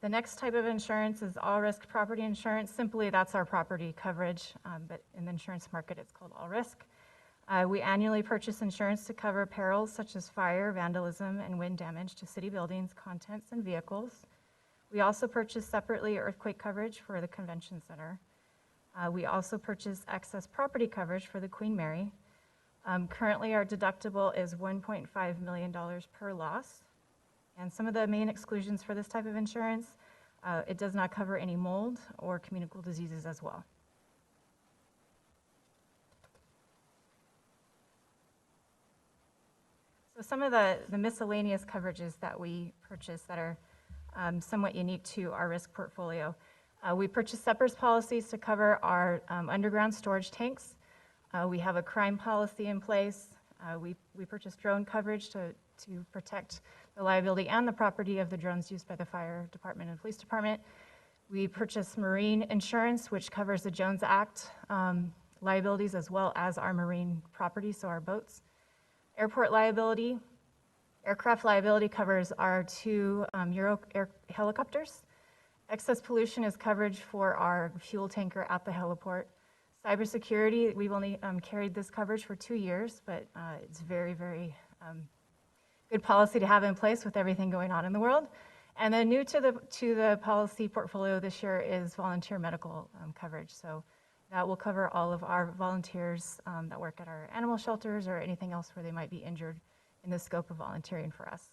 The next type of insurance is all-risk property insurance. Simply, that's our property coverage, but in the insurance market, it's called all-risk. We annually purchase insurance to cover perils such as fire, vandalism, and wind damage to city buildings, contents, and vehicles. We also purchase separately earthquake coverage for the convention center. We also purchase excess property coverage for the Queen Mary. Currently, our deductible is $1.5 million per loss. And some of the main exclusions for this type of insurance, it does not cover any mold or communicable diseases as well. So some of the miscellaneous coverages that we purchase that are somewhat unique to our risk portfolio. We purchase separate policies to cover our underground storage tanks. We have a crime policy in place. We purchase drone coverage to protect the liability and the property of the drones used by the fire department and police department. We purchase marine insurance, which covers the Jones Act liabilities as well as our marine property, so our boats. Airport liability. Aircraft liability covers our two Euro air helicopters. Excess pollution is coverage for our fuel tanker at the heliport. Cybersecurity, we've only carried this coverage for 2 years, but it's very, very good policy to have in place with everything going on in the world. And then new to the policy portfolio this year is volunteer medical coverage. So that will cover all of our volunteers that work at our animal shelters or anything else where they might be injured in the scope of volunteering for us.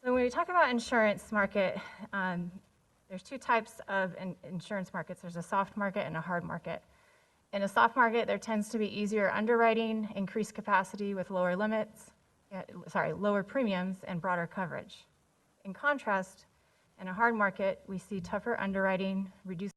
So when we talk about insurance market, there's two types of insurance markets. There's a soft market and a hard market. In a soft market, there tends to be easier underwriting, increased capacity with lower limits, lower premiums and broader coverage. In contrast, in a hard market, we see tougher underwriting, reduced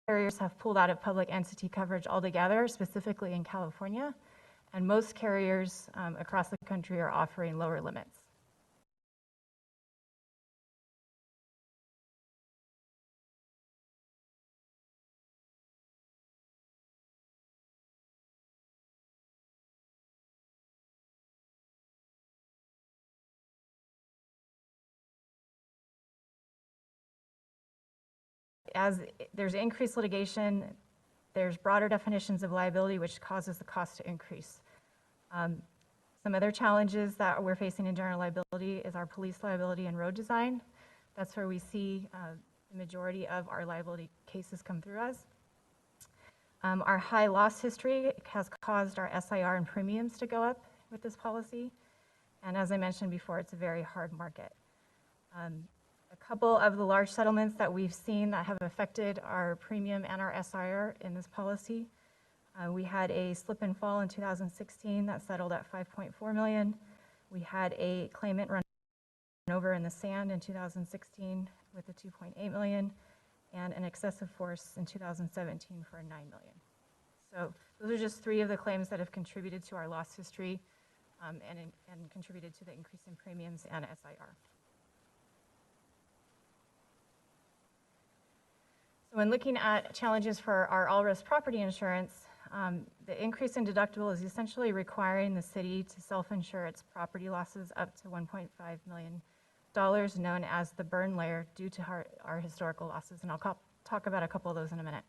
carriers have pulled out of public entity coverage altogether, specifically in California, and most carriers across the country are offering lower limits. As there's increased litigation, there's broader definitions of liability, which causes the cost to increase. Some other challenges that we're facing in general liability is our police liability and road design. That's where we see the majority of our liability cases come through us. Our high loss history has caused our SIR and premiums to go up with this policy. And as I mentioned before, it's a very hard market. A couple of the large settlements that we've seen that have affected our premium and our SIR in this policy. We had a slip and fall in 2016 that settled at $5.4 million. We had a claimant run over in the sand in 2016 with a $2.8 million, and an excessive force in 2017 for $9 million. So those are just 3 of the claims that have contributed to our loss history and contributed to the increase in premiums and SIR. So when looking at challenges for our all-risk property insurance, the increase in deductible is essentially requiring the city to self-insure its property losses up to $1.5 million, known as the burn layer, due to our historical losses, and I'll talk about a couple of those in a minute.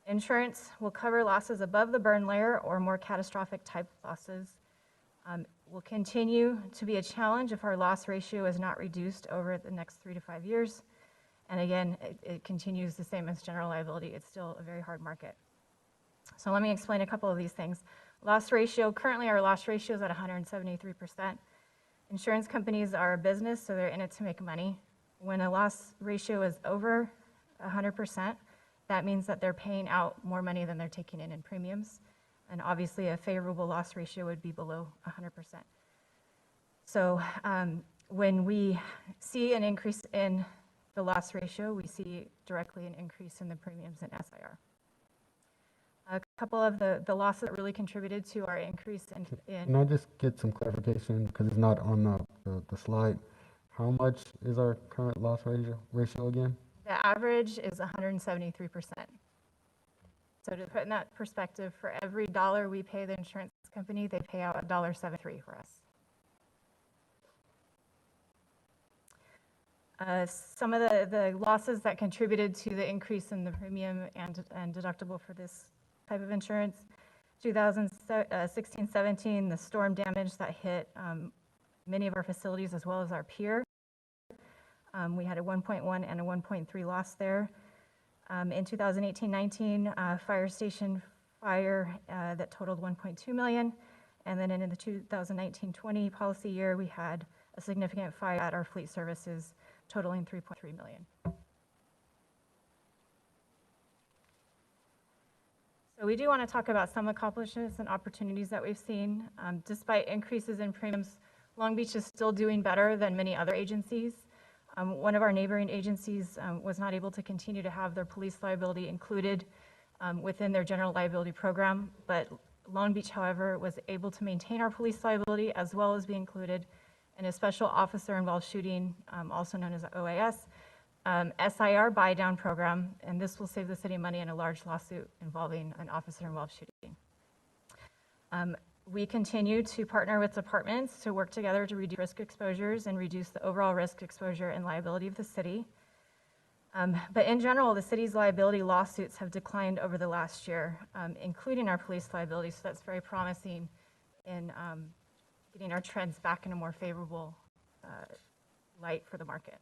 Insurance will cover losses above the burn layer or more catastrophic type losses. Will continue to be a challenge if our loss ratio is not reduced over the next 3 to 5 years. And again, it continues the same as general liability. It's still a very hard market. So let me explain a couple of these things. Loss ratio, currently our loss ratio is at 173%. Insurance companies are a business, so they're in it to make money. When a loss ratio is over 100%, that means that they're paying out more money than they're taking in premiums. And obviously a favorable loss ratio would be below 100%. So when we see an increase in the loss ratio, we see directly an increase in the premiums and SIR. A couple of the losses that really contributed to our increase Can I just get some clarification, because it's not on the slide? How much is our current loss ratio again? the average is 173%. So to put in that perspective, for every dollar we pay the insurance company, they pay out $1.73 for us. Some of the losses that contributed to the increase in the premium and deductible for this type of insurance, 2016-17, the storm damage that hit many of our facilities as well as our pier. We had a 1.1 and a 1.3 loss there. In 2018-19, fire station fire that totaled 1.2 million. And then in the 2019-20 policy year, we had a significant fire at our fleet services totaling 3.3 million. So we do want to talk about some accomplishments and opportunities that we've seen. Despite increases in premiums, Long Beach is still doing better than many other agencies. One of our neighboring agencies was not able to continue to have their police liability included within their general liability program, but Long Beach, however, was able to maintain our police liability as well as be included in a special officer involved shooting, also known as OAS, SIR buy down program, and this will save the city money in a large lawsuit involving an officer involved shooting. We continue to partner with departments to work together to reduce risk exposures and reduce the overall risk exposure and liability of the city. But in general, the city's liability lawsuits have declined over the last year, including our police liability, so that's very promising in getting our trends back in a more favorable light for the market.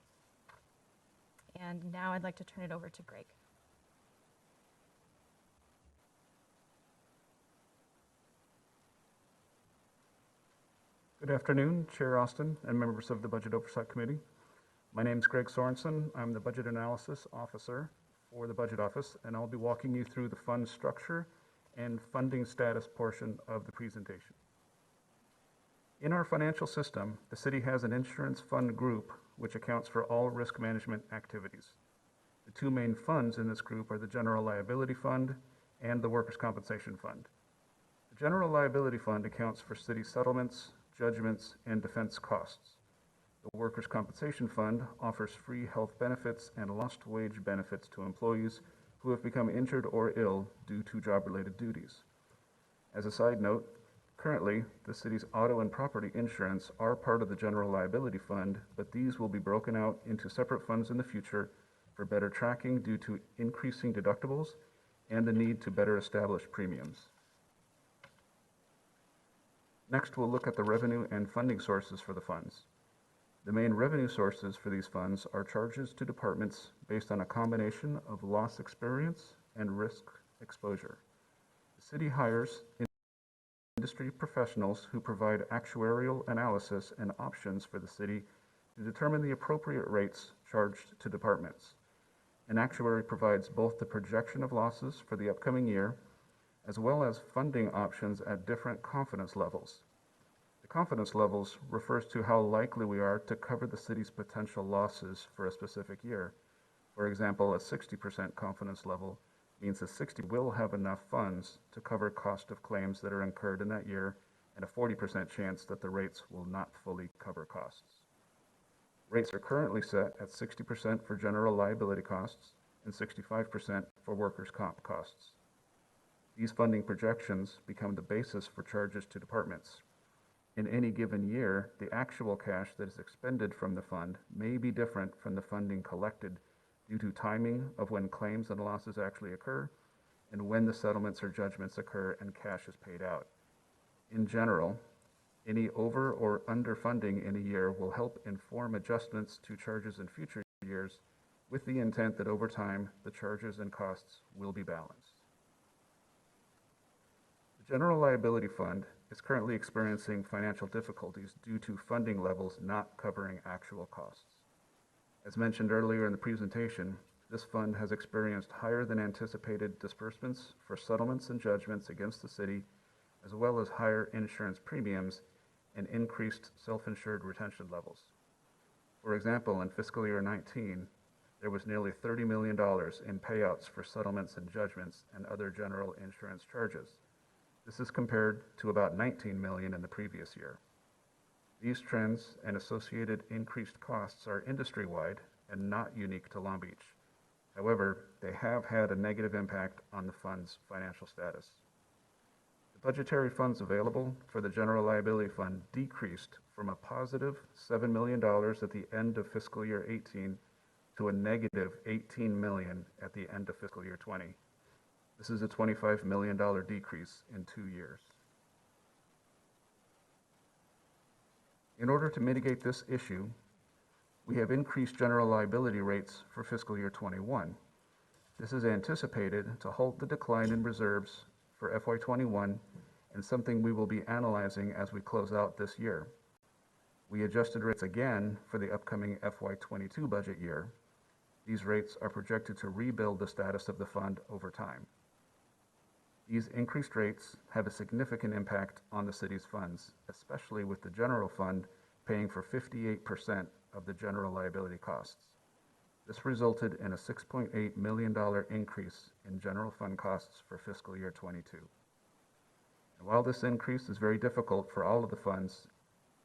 And now I'd like to turn it over to Greg. Good afternoon, Chair Austin and members of the Budget Oversight Committee. My name is Greg Sorensen. I'm the Budget Analysis Officer for the Budget Office, and I'll be walking you through the fund structure and funding status portion of the presentation. In our financial system, the city has an insurance fund group which accounts for all risk management activities. The two main funds in this group are the General Liability Fund and the Workers' Compensation Fund. The General Liability Fund accounts for city settlements, judgments, and defense costs. The Workers' Compensation Fund offers free health benefits and lost wage benefits to employees who have become injured or ill due to job-related duties. As a side note, currently, the city's auto and property insurance are part of the General Liability Fund, but these will be broken out into separate funds in the future for better tracking due to increasing deductibles and the need to better establish premiums. Next, we'll look at the revenue and funding sources for the funds. The main revenue sources for these funds are charges to departments based on a combination of loss experience and risk exposure. The city hires industry professionals who provide actuarial analysis and options for the city to determine the appropriate rates charged to departments. An actuary provides both the projection of losses for the upcoming year as well as funding options at different confidence levels. The confidence levels refers to how likely we are to cover the city's potential losses for a specific year. For example, a 60% confidence level means that 60 will have enough funds to cover cost of claims that are incurred in that year, and a 40% chance that the rates will not fully cover costs. Rates are currently set at 60% for general liability costs and 65% for workers' comp costs. These funding projections become the basis for charges to departments. In any given year, the actual cash that is expended from the fund may be different from the funding collected due to timing of when claims and losses actually occur and when the settlements or judgments occur and cash is paid out. In general, any over or underfunding in a year will help inform adjustments to charges in future years with the intent that over time, the charges and costs will be balanced. The General Liability Fund is currently experiencing financial difficulties due to funding levels not covering actual costs. As mentioned earlier in the presentation, this fund has experienced higher than anticipated disbursements for settlements and judgments against the city, as well as higher insurance premiums and increased self-insured retention levels. For example, in fiscal year 19, There was nearly $30 million in payouts for settlements and judgments and other general insurance charges. This is compared to about $19 million in the previous year. These trends and associated increased costs are industry-wide and not unique to Long Beach. However, they have had a negative impact on the fund's financial status. The budgetary funds available for the General Liability Fund decreased from a positive $7 million at the end of fiscal year 18 to a negative $18 million at the end of fiscal year 20. This is a $25 million decrease in 2 years. In order to mitigate this issue, we have increased general liability rates for fiscal year 21. This is anticipated to halt the decline in reserves for FY21 and something we will be analyzing as we close out this year. We adjusted rates again for the upcoming FY22 budget year. These rates are projected to rebuild the status of the fund over time. These increased rates have a significant impact on the city's funds, especially with the general fund paying for 58% of the general liability costs. This resulted in a $6.8 million increase in general fund costs for fiscal year 22. And while this increase is very difficult for all of the funds,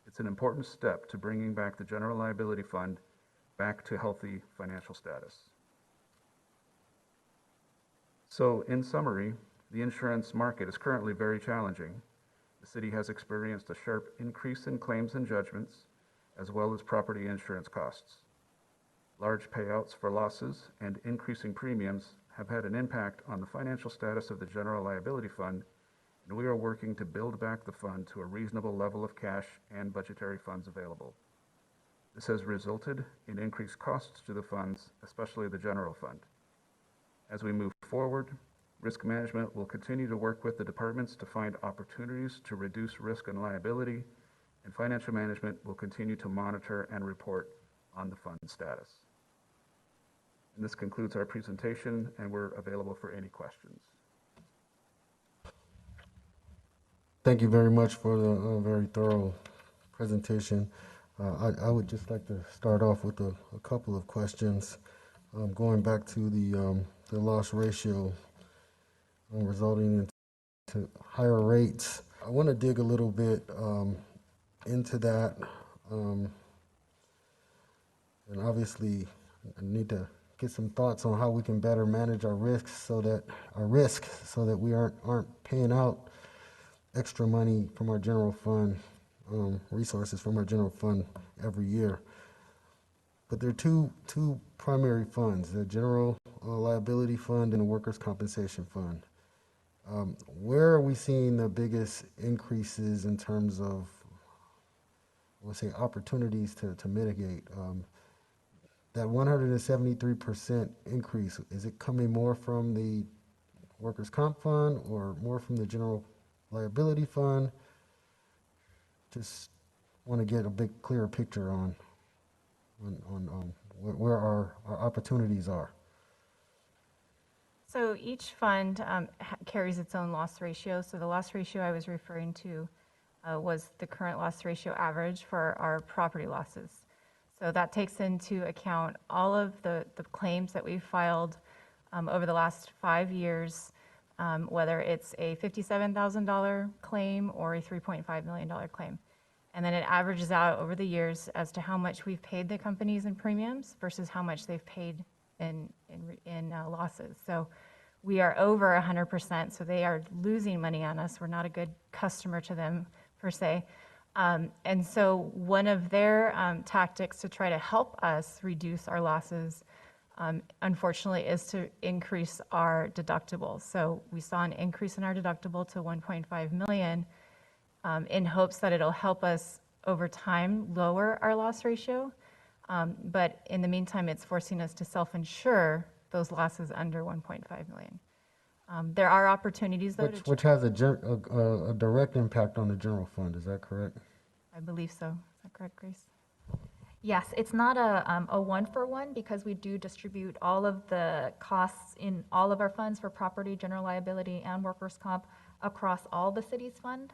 it's an important step to bringing back the general liability fund back to healthy financial status. So, in summary, the insurance market is currently very challenging. The city has experienced a sharp increase in claims and judgments, as well as property insurance costs. Large payouts for losses and increasing premiums have had an impact on the financial status of the General Liability Fund, and we are working to build back the fund to a reasonable level of cash and budgetary funds available. This has resulted in increased costs to the funds, especially the General Fund. As we move forward, risk management will continue to work with the departments to find opportunities to reduce risk and liability, and financial management will continue to monitor and report on the fund status. And this concludes our presentation, and we're available for any questions. Thank you very much for the very thorough presentation. I would just like to start off with a couple of questions. Going back to the loss ratio resulting into higher rates. I want to dig a little bit into that. And obviously, I need to get some thoughts on how we can better manage our risks so that we aren't paying out extra money from our general fund, resources from our general fund every year. But there are two primary funds, the General Liability Fund and the Workers' Compensation Fund. Where are we seeing the biggest increases in terms of, let's say, opportunities to mitigate? That 173% increase, is it coming more from the Workers' Comp Fund or more from the General Liability Fund? Just want to get a big clearer picture on where our opportunities are. So each fund carries its own loss ratio. So the loss ratio I was referring to was the current loss ratio average for our property losses. So that takes into account all of the claims that we've filed over the last 5 years, whether it's a $57,000 claim or a $3.5 million claim. And then it averages out over the years as to how much we've paid the companies in premiums versus how much they've paid in losses. So we are over 100%, so they are losing money on us. We're not a good customer to them, per se. And so one of their tactics to try to help us reduce our losses, unfortunately, is to increase our deductible. So we saw an increase in our deductible to $1.5 million in hopes that it'll help us over time lower our loss ratio. But in the meantime, it's forcing us to self-insure those losses under $1.5 million. There are opportunities, though, which has a direct impact on the general fund. Is that correct? I believe so. Is that correct, Grace? Yes, it's not a one-for-one because we do distribute all of the costs in all of our funds for property, general liability, and workers' comp across all the city's fund.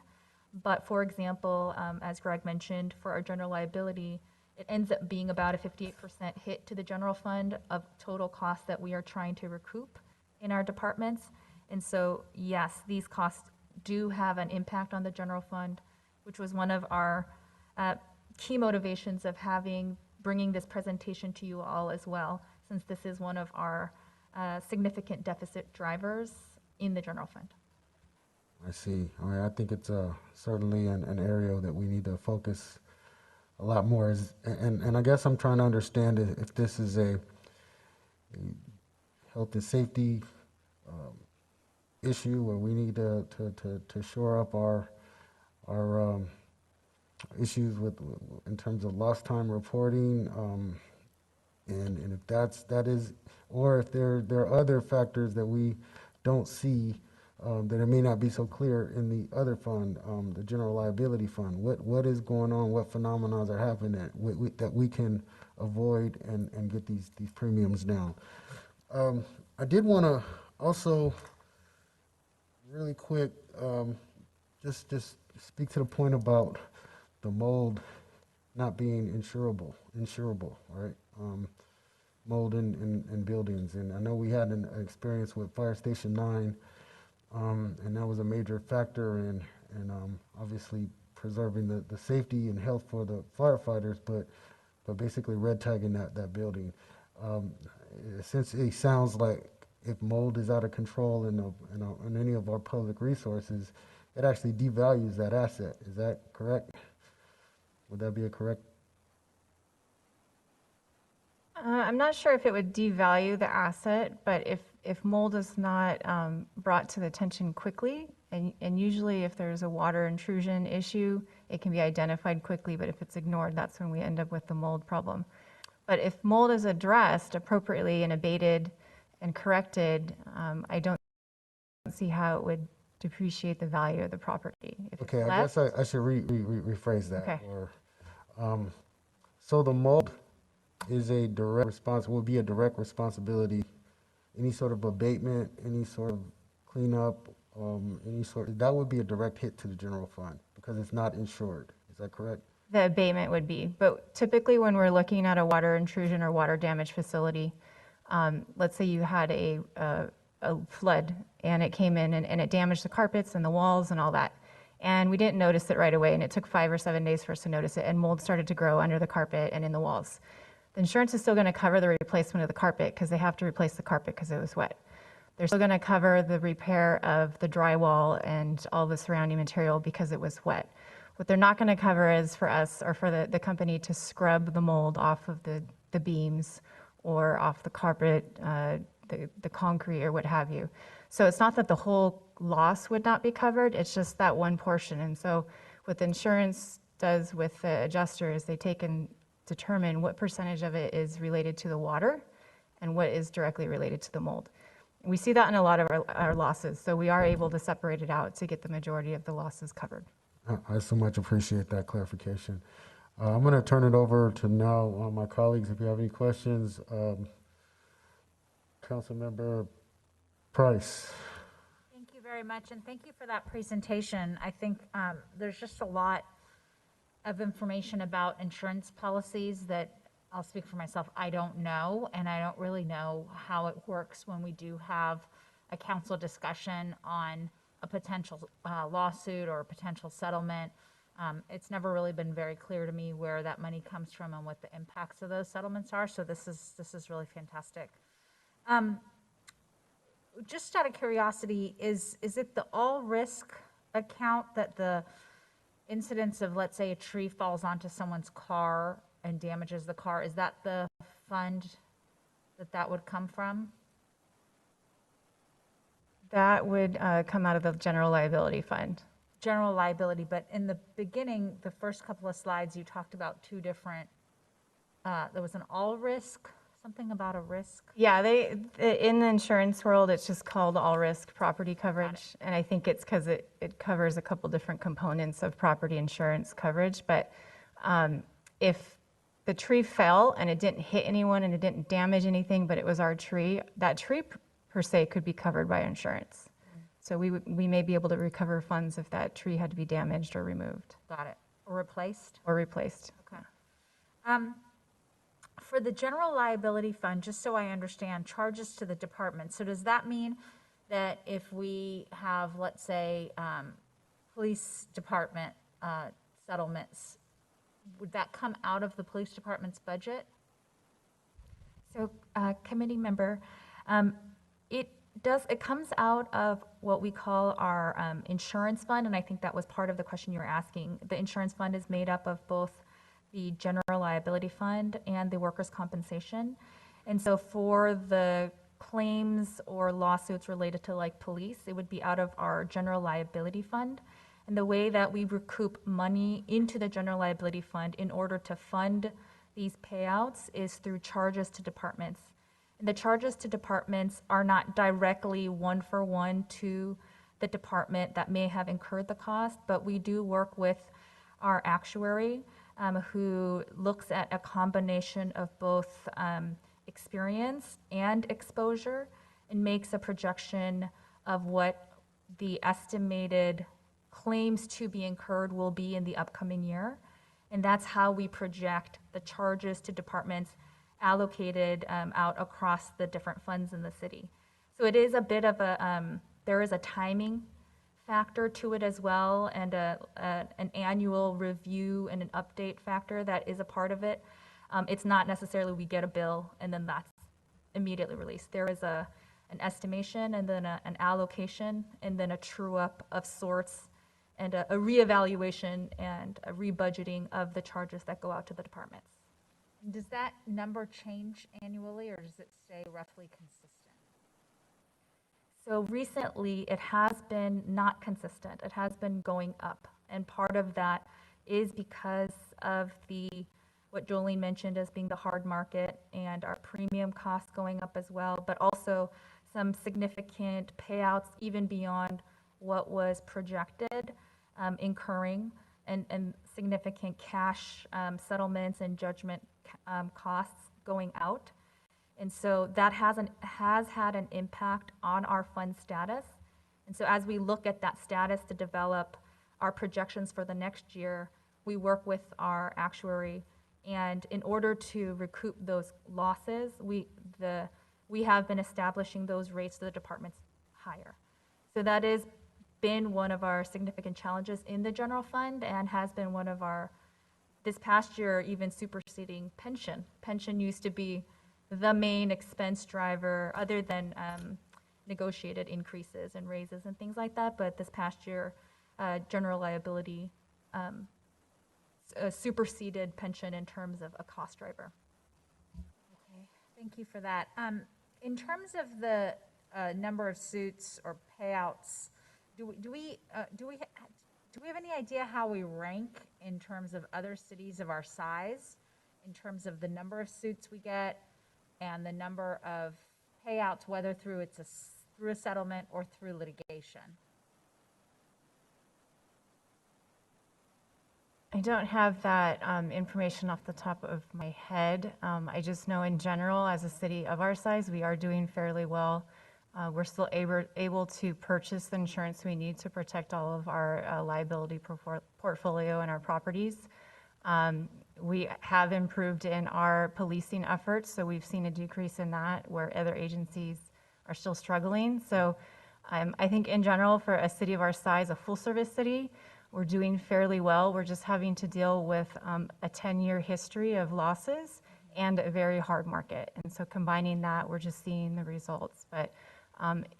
But for example, as Greg mentioned, for our general liability, it ends up being about a 58% hit to the general fund of total costs that we are trying to recoup in our departments. And so, yes, these costs do have an impact on the general fund, which was one of our key motivations of bringing this presentation to you all as well, since this is one of our significant deficit drivers in the general fund. I see. I mean, I think it's certainly an area that we need to focus a lot more. And I guess I'm trying to understand if this is a health and safety issue where we need to shore up our issues in terms of lost time reporting, and if that is, or if there are other factors that we don't see, that it may not be so clear in the other fund, the general liability fund. What is going on? What phenomena are happening that we can avoid and get these premiums down? I did want to also really quick just speak to the point about the mold not being insurable, right? Mold in buildings. And I know we had an experience with Fire Station 9, and that was a major factor in obviously preserving the safety and health for the firefighters, but basically red tagging that building. Essentially, it sounds like if mold is out of control in any of our public resources, it actually devalues that asset. Is that correct? Would that be a correct? I'm not sure if it would devalue the asset, but if mold is not brought to the attention quickly, and usually if there's a water intrusion issue, it can be identified quickly, but if it's ignored, that's when we end up with the mold problem. But if mold is addressed appropriately and abated and corrected, I don't see how it would depreciate the value of the property. If Okay, it's I guess left, I should rephrase that. Okay. So the mold is will be a direct responsibility. Any sort of abatement, any sort of cleanup, that would be a direct hit to the general fund because it's not insured. Is that correct? the abatement would be. But typically when we're looking at a water intrusion or water damage facility, let's say you had a flood and it came in and it damaged the carpets and the walls and all that. And we didn't notice it right away, and it took 5 or 7 days for us to notice it, and mold started to grow under the carpet and in the walls. The insurance is still going to cover the replacement of the carpet because they have to replace the carpet because it was wet. They're still going to cover the repair of the drywall and all the surrounding material because it was wet. What they're not going to cover is for us or for the company to scrub the mold off of the beams or off the carpet, the concrete or what have you. So it's not that the whole loss would not be covered, it's just that one portion. And so what the insurance does with the adjuster is they take and determine what percentage of it is related to the water and what is directly related to the mold. We see that in a lot of our losses, so we are able to separate it out to get the majority of the losses covered. I so much appreciate that clarification. I'm going to turn it over to now my colleagues if you have any questions. Councilmember Price. Thank you very much, and thank you for that presentation. I think there's just a lot of information about insurance policies that, I'll speak for myself, I don't know, and I don't really know how it works when we do have a council discussion on a potential lawsuit or a potential settlement. It's never really been very clear to me where that money comes from and what the impacts of those settlements are, so this is really fantastic. Just out of curiosity, is it the all-risk account that the incidents of, let's say, a tree falls onto someone's car and damages the car, is that the fund that would come from? That would come out of the general liability fund. General liability, but in the beginning, the first couple of slides, you talked about two different, there was an all-risk, something about a risk? Yeah, in the insurance world, it's just called all-risk property coverage. And I think it's because it covers a couple different components of property insurance coverage. But if the tree fell and it didn't hit anyone and it didn't damage anything, but it was our tree, that tree per se could be covered by insurance. So we may be able to recover funds if that tree had to be damaged or removed. Got it. Or replaced? Or replaced. Okay. For the general liability fund, just so I understand, charges to the department. So does that mean that if we have, let's say, police department settlements, would that come out of the police department's budget? So, committee member, it it comes out of what we call our insurance fund, and I think that was part of the question you were asking. The insurance fund is made up of both the general liability fund and the workers' compensation. And so for the claims or lawsuits related to like police, it would be out of our general liability fund. And the way that we recoup money into the general liability fund in order to fund these payouts is through charges to departments. And the charges to departments are not directly one-for-one to the department that may have incurred the cost, but we do work with our actuary who looks at a combination of both experience and exposure and makes a projection of what the estimated claims to be incurred will be in the upcoming year. And that's how we project the charges to departments allocated out across the different funds in the city. So it is a bit of a, there is a timing factor to it as well, and an annual review and an update factor that is a part of it. It's not necessarily we get a bill and then that's immediately released. There is an estimation and then an allocation and then a true up of sorts and a reevaluation and a rebudgeting of the charges that go out to the departments. Does that number change annually, or does it stay roughly consistent? So recently, it has been not consistent. It has been going up. And part of that is because of what Jolene mentioned as being the hard market and our premium costs going up as well, but also some significant payouts even beyond what was projected incurring, and significant cash settlements and judgment costs going out. And so that has had an impact on our fund status. And so as we look at that status to develop our projections for the next year, we work with our actuary. And in order to recoup those losses, we have been establishing those rates to the departments higher. So that has been one of our significant challenges in the general fund and has been one of our, this past year, even superseding pension. Pension used to be the main expense driver other than negotiated increases and raises and things like that. But this past year, general liability superseded pension in terms of a cost driver. Okay, thank you for that. In terms of the number of suits or payouts, do we have any idea how we rank in terms of other cities of our size, in terms of the number of suits we get and the number of payouts, whether through a settlement or through litigation? I don't have that information off the top of my head. I just know in general, as a city of our size, we are doing fairly well. We're still able to purchase the insurance we need to protect all of our liability portfolio and our properties. We have improved in our policing efforts, so we've seen a decrease in that where other agencies are still struggling. So I think in general, for a city of our size, a full-service city, we're doing fairly well. We're just having to deal with a 10-year history of losses and a very hard market. And so combining that, we're just seeing the results. But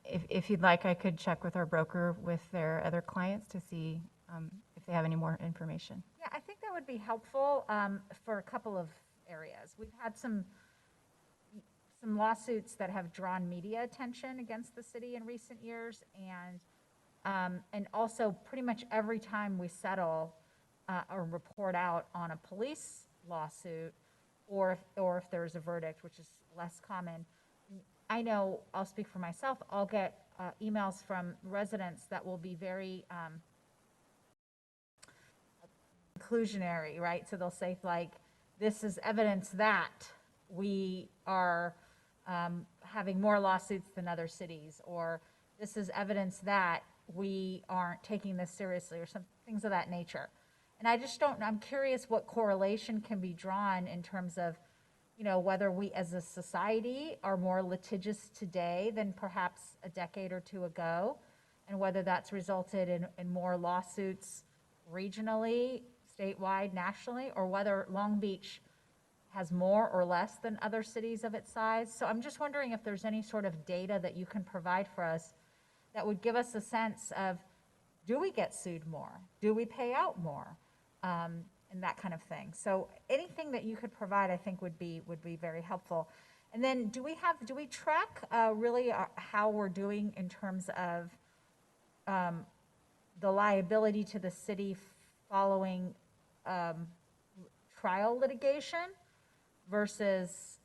if you'd like, I could check with our broker with their other clients to see if they have any more information. Yeah, I think that would be helpful for a couple of areas. We've had some lawsuits that have drawn media attention against the city in recent years, and also pretty much every time we settle or report out on a police lawsuit, or if there's a verdict, which is less common, I know, I'll speak for myself, I'll get emails from residents that will be very inclusionary, right? So they'll say like, this is evidence that we are having more lawsuits than other cities, or this is evidence that we aren't taking this seriously, or some things of that nature. And I just don't, I'm curious what correlation can be drawn in terms of, whether we as a society are more litigious today than perhaps a decade or two ago, and whether that's resulted in more lawsuits regionally, statewide, nationally, or whether Long Beach has more or less than other cities of its size. So I'm just wondering if there's any sort of data that you can provide for us that would give us a sense of, do we get sued more? Do we pay out more? And that kind of thing. So anything that you could provide, I think would be very helpful. And then do we track really how we're doing in terms of the liability to the city following trial litigation versus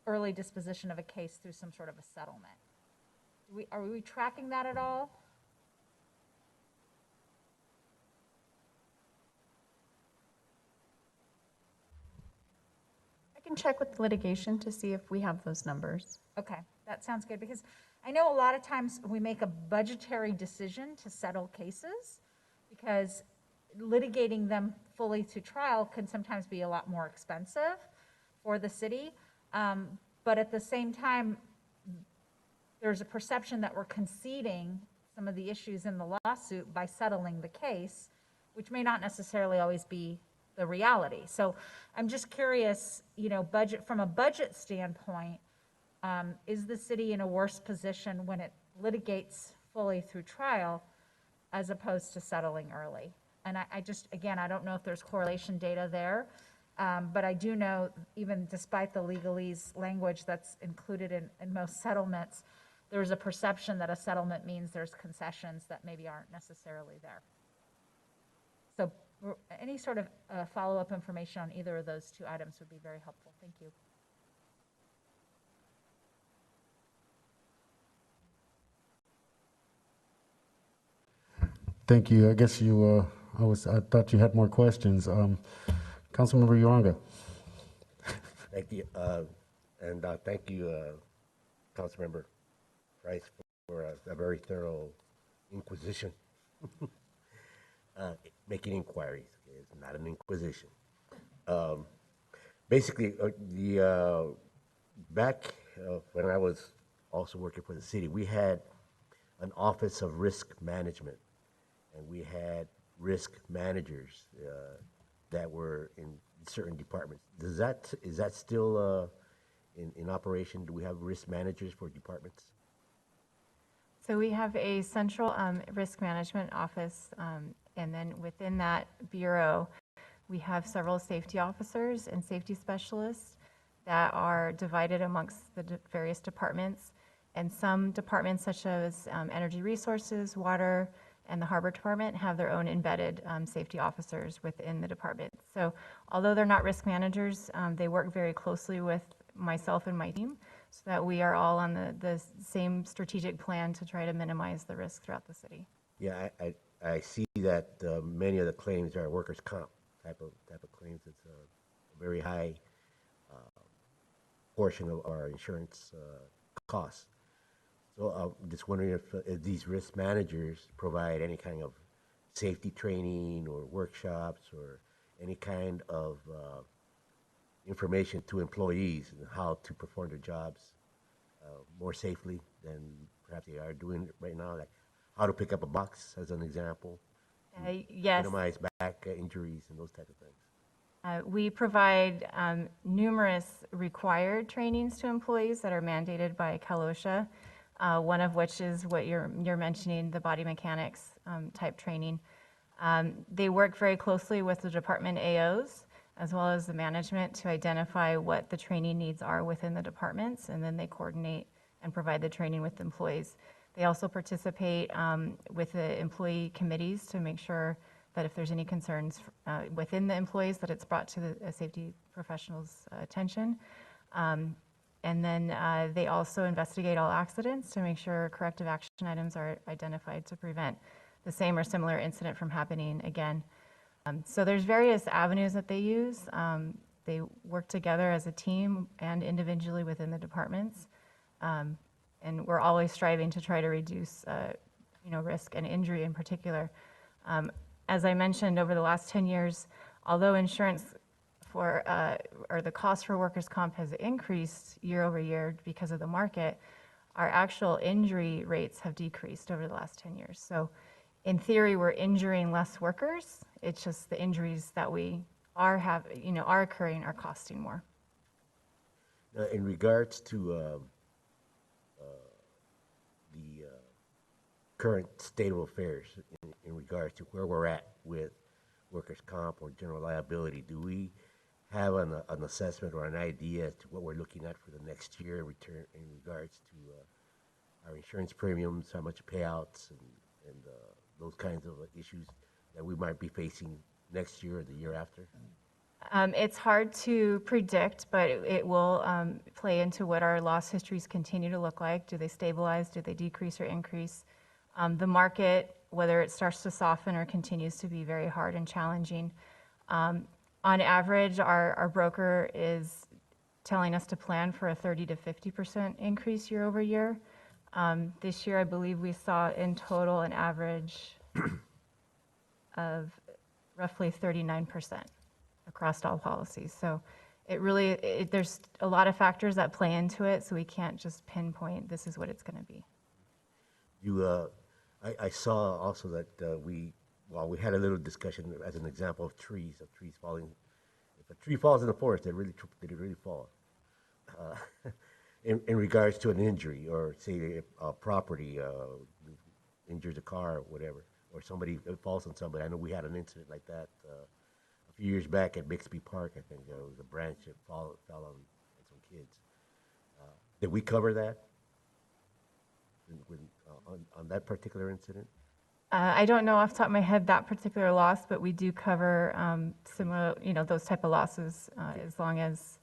early disposition of a case through some sort of a settlement? Are we tracking that at all? I can check with litigation to see if we have those numbers. Okay, that sounds good, because I know a lot of times we make a budgetary decision to settle cases because litigating them fully to trial can sometimes be a lot more expensive for the city. But at the same time, there's a perception that we're conceding some of the issues in the lawsuit by settling the case, which may not necessarily always be the reality. So I'm just curious, from a budget standpoint, is the city in a worse position when it litigates fully through trial as opposed to settling early? And I don't know if there's correlation data there, but I do know, even despite the legalese language that's included in most settlements, there's a perception that a settlement means there's concessions that maybe aren't necessarily there. So any sort of follow-up information on either of those two items would be very helpful. Thank you. Thank you. I guess I thought you had more questions. Councilmember Uranga. Thank you, and thank you, Councilmember Price, for a very thorough inquisition. Making inquiries is not an inquisition. Basically, back when I was also working for the city, we had an Office of Risk Management, and we had risk managers that were in certain departments. Is that still in operation? Do we have risk managers for departments? So we have a central risk management office, and then within that bureau, we have several safety officers and safety specialists that are divided amongst the various departments. And some departments, such as energy resources, water, and the harbor department, have their own embedded safety officers within the department. So although they're not risk managers, they work very closely with myself and my team so that we are all on the same strategic plan to try to minimize the risk throughout the city. Yeah, I see that many of the claims are workers' comp type of claims. It's a very high portion of our insurance costs. So I'm just wondering if these risk managers provide any kind of safety training or workshops or any kind of information to employees on how to perform their jobs more safely than perhaps they are doing right now, like how to pick up a box, as an example, Yes. minimize back injuries and those type of things. We provide numerous required trainings to employees that are mandated by CalOSHA, one of which is what you're mentioning, the body mechanics type training. They work very closely with the department AOs as well as the management to identify what the training needs are within the departments, and then they coordinate and provide the training with employees. They also participate with the employee committees to make sure that if there's any concerns within the employees, that it's brought to the safety professionals' attention. And then they also investigate all accidents to make sure corrective action items are identified to prevent the same or similar incident from happening again. So there's various avenues that they use. They work together as a team and individually within the departments. And we're always striving to try to reduce risk and injury in particular. As I mentioned, over the last 10 years, although insurance for, or the cost for workers' comp has increased year over year because of the market, our actual injury rates have decreased over the last 10 years. So in theory, we're injuring less workers. It's just the injuries that we are are occurring are costing more. In regards to the current state of affairs, in regards to where we're at with workers' comp or general liability, do we have an assessment or an idea as to what we're looking at for the next year in regards to our insurance premiums, how much payouts, and those kinds of issues that we might be facing next year or the year after? It's hard to predict, but it will play into what our loss histories continue to look like. Do they stabilize? Do they decrease or increase? The market, whether it starts to soften or continues to be very hard and challenging. On average, our broker is telling us to plan for a 30 to 50% increase year over year. This year, I believe we saw in total an average of roughly 39% across all policies. So it really, there's a lot of factors that play into it, so we can't just pinpoint this is what it's going to be. I saw also that we had a little discussion as an example of trees falling. If a tree falls in the forest, did it really fall? In regards to an injury, or say a property injures a car or whatever, or somebody falls on somebody. I know we had an incident like that a few years back at Bixby Park. I think there was a branch that fell on some kids. Did we cover that on that particular incident? I don't know off the top of my head that particular loss, but we do cover similar, those type of losses as long as.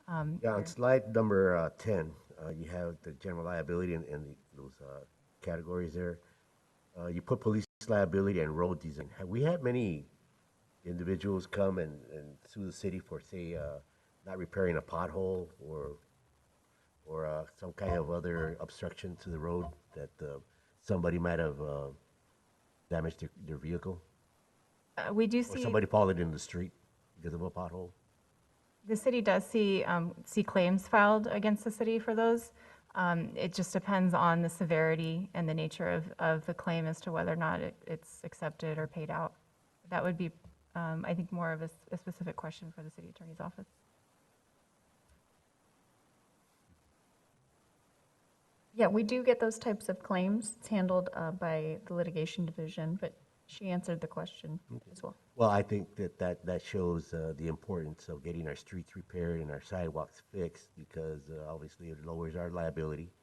On slide number 10, you have the general liability and those categories there. You put police liability and road design. Have we had many individuals come and sue the city for, say, not repairing a pothole or some kind of other obstruction to the road that somebody might have damaged their vehicle? We do Or see. somebody falling in the street because of a pothole? The city does see claims filed against the city for those. It just depends on the severity and the nature of the claim as to whether or not it's accepted or paid out. That would be, I think, more of a specific question for the city attorney's office. Yeah, we do get those types of claims. It's handled by the litigation division, but she answered the question as well. Well, I think that shows the importance of getting our streets repaired and our sidewalks fixed, because obviously it lowers our liability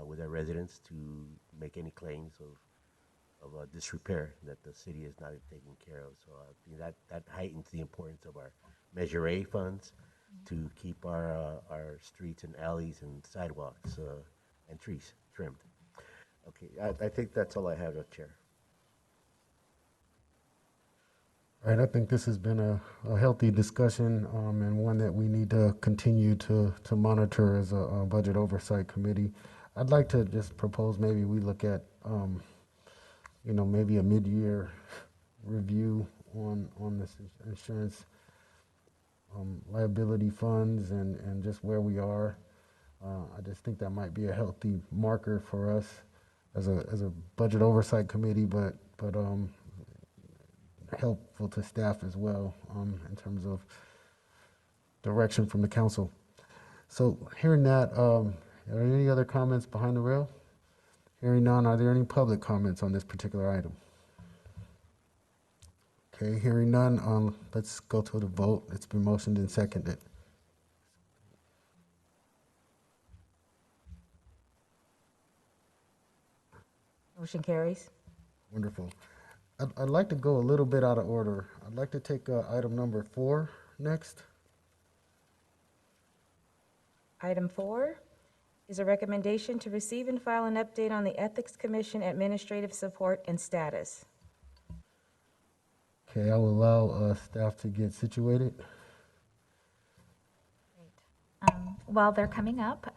with our residents to make any claims of disrepair that the city is not taking care of. So I think that heightens the importance of our Measure A funds to keep our streets and alleys and sidewalks and trees trimmed. Okay, I think that's all I have, Chair. All right, I think this has been a healthy discussion and one that we need to continue to monitor as a budget oversight committee. I'd like to just propose maybe we look at, maybe a mid-year review on this insurance liability funds and just where we are. I just think that might be a healthy marker for us as a budget oversight committee, but helpful to staff as well in terms of direction from the council. So hearing that, are there any other comments behind the rail? Hearing none, are there any public comments on this particular item? Okay, hearing none, let's go to the vote. It's been motioned and seconded. Motion carries. Wonderful. I'd like to go a little bit out of order. I'd like to take item number 4 next. Item 4 is a recommendation to receive and file an update on the Ethics Commission administrative support and status. Okay, I will allow staff to get situated. While they're coming up,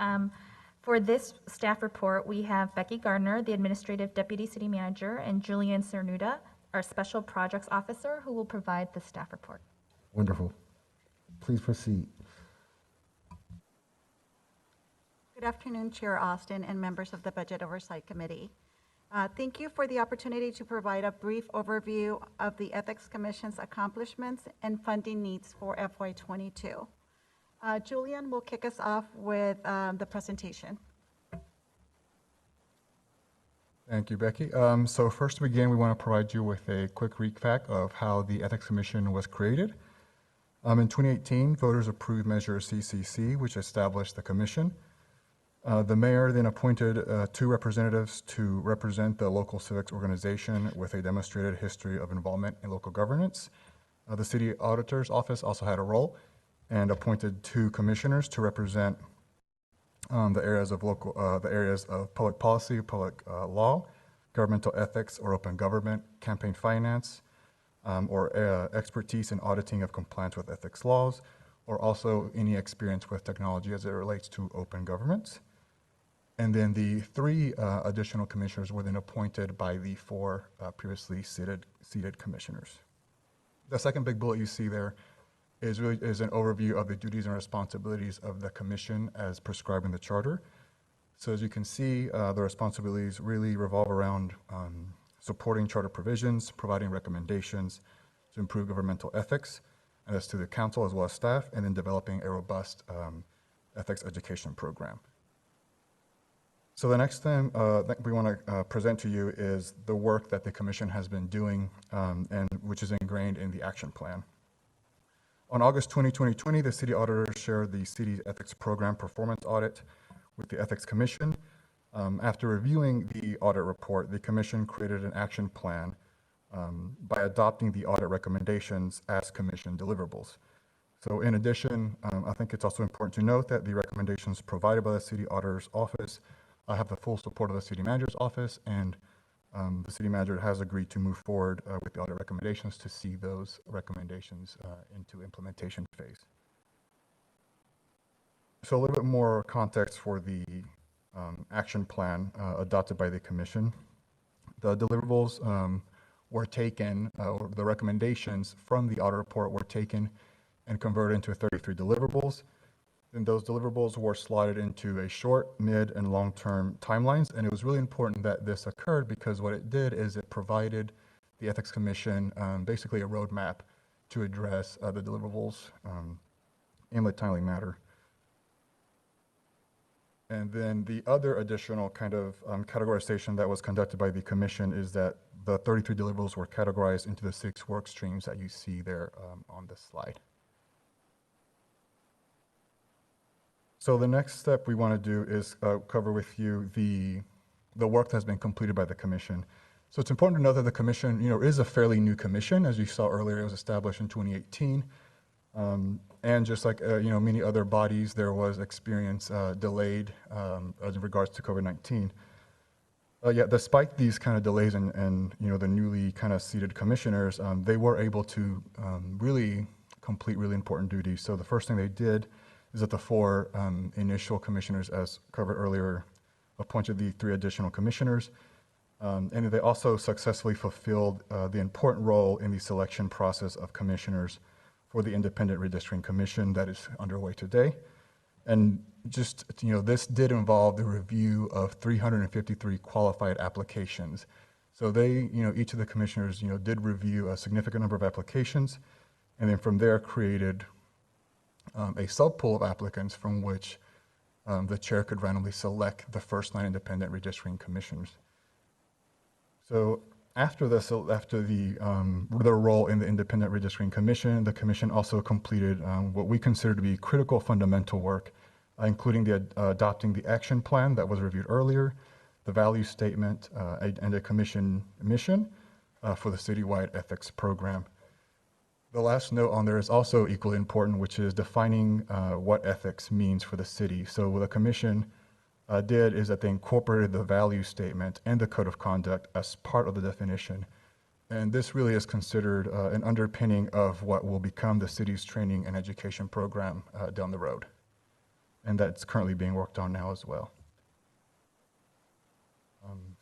for this staff report, we have Becky Gardner, the Administrative Deputy City Manager, and Julian Cernuda, our Special Projects Officer, who will provide the staff report. Wonderful. Please proceed. Good afternoon, Chair Austin and members of the Budget Oversight Committee. Thank you for the opportunity to provide a brief overview of the Ethics Commission's accomplishments and funding needs for FY22. Julian will kick us off with the presentation. Thank you, Becky. So first to begin, we want to provide you with a quick recap of how the Ethics Commission was created. In 2018, voters approved Measure CCC, which established the commission. The mayor then appointed 2 representatives to represent the local civics organization with a demonstrated history of involvement in local governance. The city auditor's office also had a role and appointed 2 commissioners to represent the areas of public policy, public law, governmental ethics or open government, campaign finance, or expertise in auditing of compliance with ethics laws, or also any experience with technology as it relates to open government. And then the 3 additional commissioners were then appointed by the 4 previously seated commissioners. The second big bullet you see there is an overview of the duties and responsibilities of the commission as prescribed in the charter. So as you can see, the responsibilities really revolve around supporting charter provisions, providing recommendations to improve governmental ethics, and that's to the council as well as staff, and then developing a robust ethics education program. So the next thing that we want to present to you is the work that the commission has been doing and which is ingrained in the action plan. On August 2020, the city auditor shared the city's ethics program performance audit with the Ethics Commission. After reviewing the audit report, the commission created an action plan by adopting the audit recommendations as commission deliverables. So in addition, I think it's also important to note that the recommendations provided by the city auditor's office have the full support of the city manager's office, and the city manager has agreed to move forward with the audit recommendations to see those recommendations into implementation phase. So a little bit more context for the action plan adopted by the commission. The deliverables were taken, or the recommendations from the audit report were taken and converted into 33 deliverables. Then those deliverables were slotted into a short, mid, and long-term timelines. And it was really important that this occurred because what it did is it provided the Ethics Commission basically a roadmap to address the deliverables in a timely manner. And then the other additional kind of categorization that was conducted by the commission is that the 33 deliverables were categorized into the 6 work streams that you see there on this slide. So the next step we want to do is cover with you the work that has been completed by the commission. So it's important to know that the commission, is a fairly new commission. As you saw earlier, it was established in 2018. And just like, many other bodies, there was experience delayed as in regards to COVID-19. Yet despite these kind of delays and the newly kind of seated commissioners, they were able to really complete really important duties. So the first thing they did is that the 4 initial commissioners, as covered earlier, appointed the 3 additional commissioners. And they also successfully fulfilled the important role in the selection process of commissioners for the Independent Redistricting Commission that is underway today. And just, this did involve the review of 353 qualified applications. So they, each of the commissioners, did review a significant number of applications, and then from there created a sub-pool of applicants from which the chair could randomly select the first 9 independent redistricting commissioners. So after their role in the independent redistricting commission, the commission also completed what we consider to be critical fundamental work, including adopting the action plan that was reviewed earlier, the value statement, and a commission mission for the citywide ethics program. The last note on there is also equally important, which is defining what ethics means for the city. So what the commission did is that they incorporated the value statement and the code of conduct as part of the definition. And this really is considered an underpinning of what will become the city's training and education program down the road. And that's currently being worked on now as well.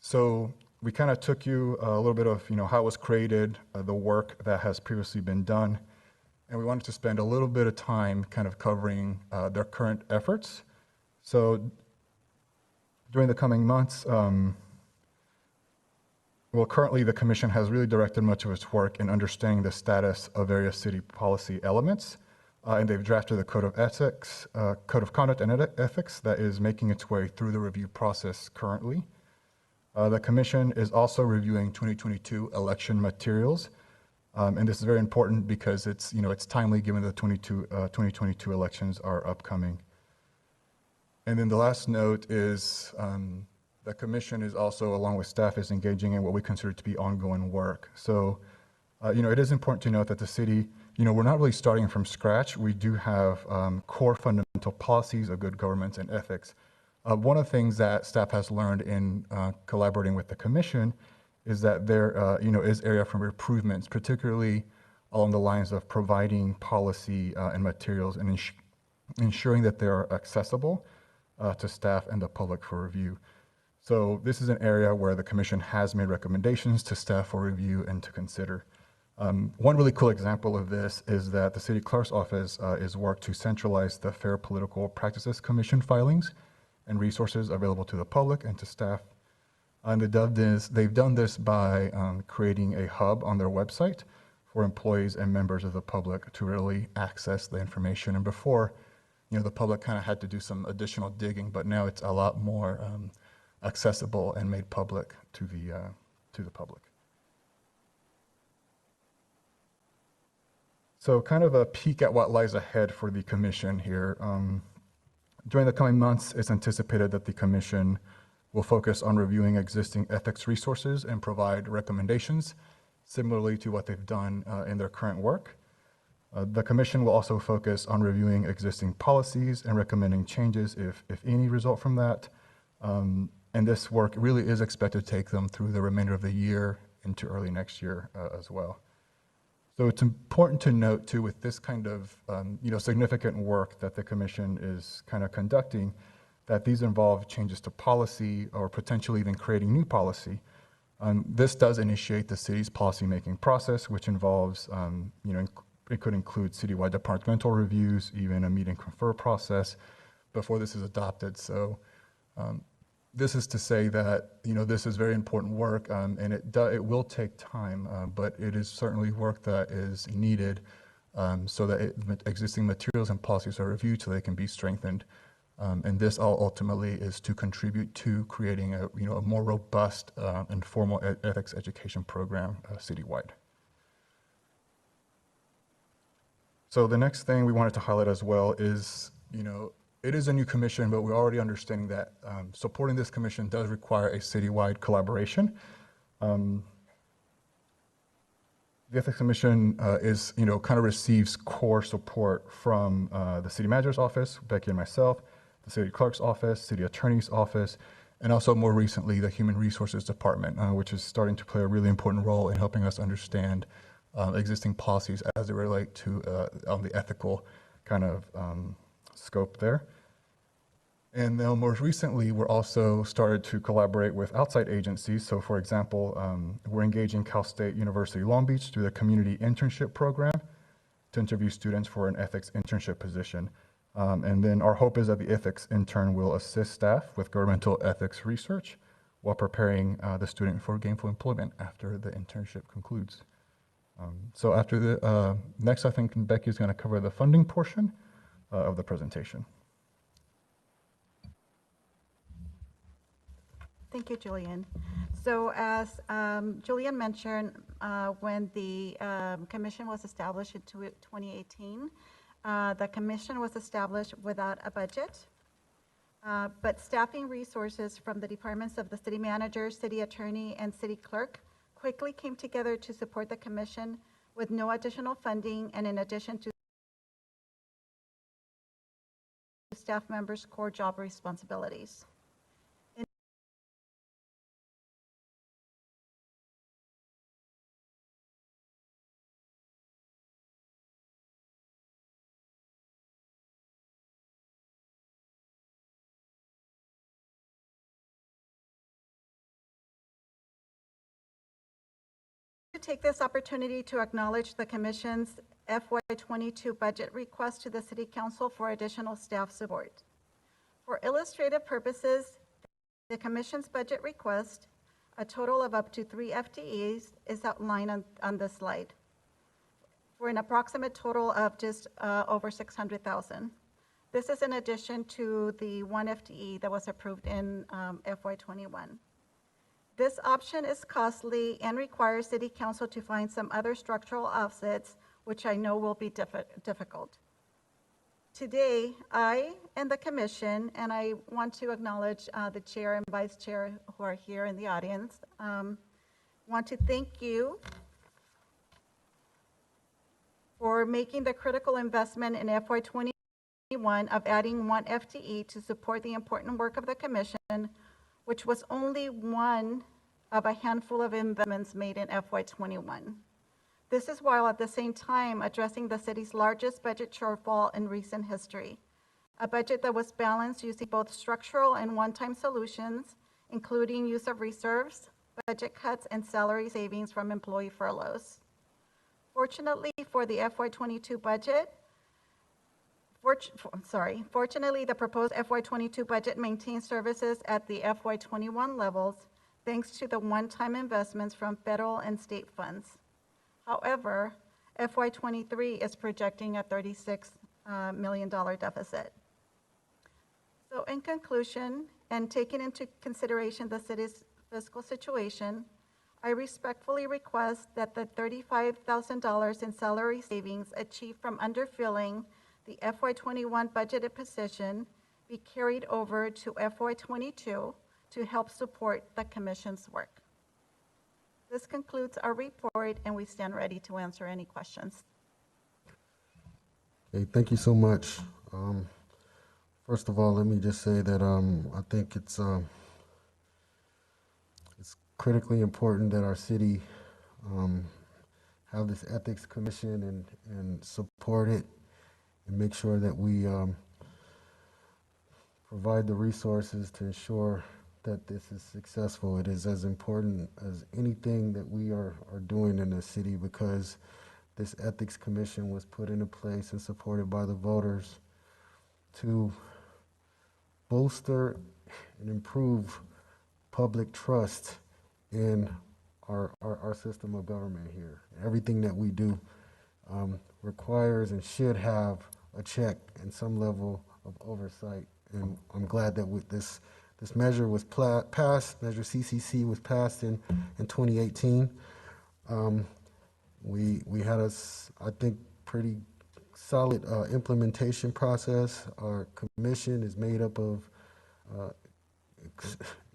So we kind of took you a little bit of, how it was created, the work that has previously been done, and we wanted to spend a little bit of time kind of covering their current efforts. So during the coming months, currently the commission has really directed much of its work in understanding the status of various city policy elements, and they've drafted the Code of Ethics, Code of Conduct and Ethics that is making its way through the review process currently. The commission is also reviewing 2022 election materials, and this is very important because it's timely given the 2022 elections are upcoming. And then the last note is the commission is also, along with staff, is engaging in what we consider to be ongoing work. So, it is important to note that the city, we're not really starting from scratch. We do have core fundamental policies of good governance and ethics. One of the things that staff has learned in collaborating with the commission is that there, is area for improvements, particularly along the lines of providing policy and materials and ensuring that they are accessible to staff and the public for review. So this is an area where the commission has made recommendations to staff for review and to consider. One really cool example of this is that the city clerk's office is worked to centralize the Fair Political Practices Commission filings and resources available to the public and to staff. And they've done this by creating a hub on their website for employees and members of the public to really access the information. And before, the public kind of had to do some additional digging, but now it's a lot more accessible and made public to the public. So kind of a peek at what lies ahead for the commission here. During the coming months, it's anticipated that the commission will focus on reviewing existing ethics resources and provide recommendations similarly to what they've done in their current work. The commission will also focus on reviewing existing policies and recommending changes if any result from that. And this work really is expected to take them through the remainder of the year into early next year as well. So it's important to note too, with this kind of significant work that the commission is kind of conducting, that these involve changes to policy or potentially even creating new policy. This does initiate the city's policymaking process, which involves, it could include citywide departmental reviews, even a meet and confer process before this is adopted. So this is to say that, this is very important work, and it will take time, but it is certainly work that is needed so that existing materials and policies are reviewed so they can be strengthened. And this all ultimately is to contribute to creating a more robust and formal ethics education program citywide. So the next thing we wanted to highlight as well is, it is a new commission, but we're already understanding that supporting this commission does require a citywide collaboration. The Ethics Commission is, kind of receives core support from the City Manager's Office, Becky and myself, the City Clerk's Office, City Attorney's Office, and also more recently the Human Resources Department, which is starting to play a really important role in helping us understand existing policies as they relate to on the ethical kind of scope there. And then more recently, we're also started to collaborate with outside agencies. So for example, we're engaging Cal State University Long Beach through the community internship program to interview students for an ethics internship position. And then our hope is that the ethics intern will assist staff with governmental ethics research while preparing the student for gainful employment after the internship concludes. So after the, next I think Becky's gonna cover the funding portion of the presentation. Thank you, Julian. So as Julian mentioned, when the commission was established in 2018, the commission was established without a budget, but staffing resources from the departments of the city manager, city attorney, and city clerk quickly came together to support the commission with no additional funding and in addition to staff members' core job responsibilities. take this opportunity to acknowledge the Commission's FY22 budget request to the City Council for additional staff support. For illustrative purposes, the Commission's budget request, a total of up to 3 FTEs, is outlined on this slide, for an approximate total of just over $600,000. This is in addition to the 1 FTE that was approved in FY21. This option is costly and requires City Council to find some other structural offsets, which I know will be difficult. Today, I and the Commission, and I want to acknowledge the Chair and Vice Chair who are here in the audience, want to thank you for making the critical investment in FY21 of adding 1 FTE to support the important work of the Commission, which was only one of a handful of investments made in FY21. This is while at the same time addressing the city's largest budget shortfall in recent history, a budget that was balanced using both structural and one-time solutions, including use of reserves, budget cuts, and salary savings from employee furloughs. Fortunately for the FY22 budget, Fortunately, the proposed FY22 budget maintains services at the FY21 levels thanks to the one-time investments from federal and state funds. However, FY23 is projecting a $36 million deficit. So in conclusion, and taking into consideration the city's fiscal situation, I respectfully request that the $35,000 in salary savings achieved from underfilling the FY21 budgeted position be carried over to FY22 to help support the Commission's work. This concludes our report, and we stand ready to answer any questions. Okay, thank you so much. First of all, let me just say that I think it's critically important that our city have this ethics commission and support it and make sure that we provide the resources to ensure that this is successful. It is as important as anything that we are doing in the city, because this ethics commission was put into place and supported by the voters to bolster and improve public trust in our system of government here. Everything that we do requires and should have a check and some level of oversight. And I'm glad that with this measure was passed, Measure CCC was passed in 2018. We had I think, pretty solid implementation process. Our commission is made up of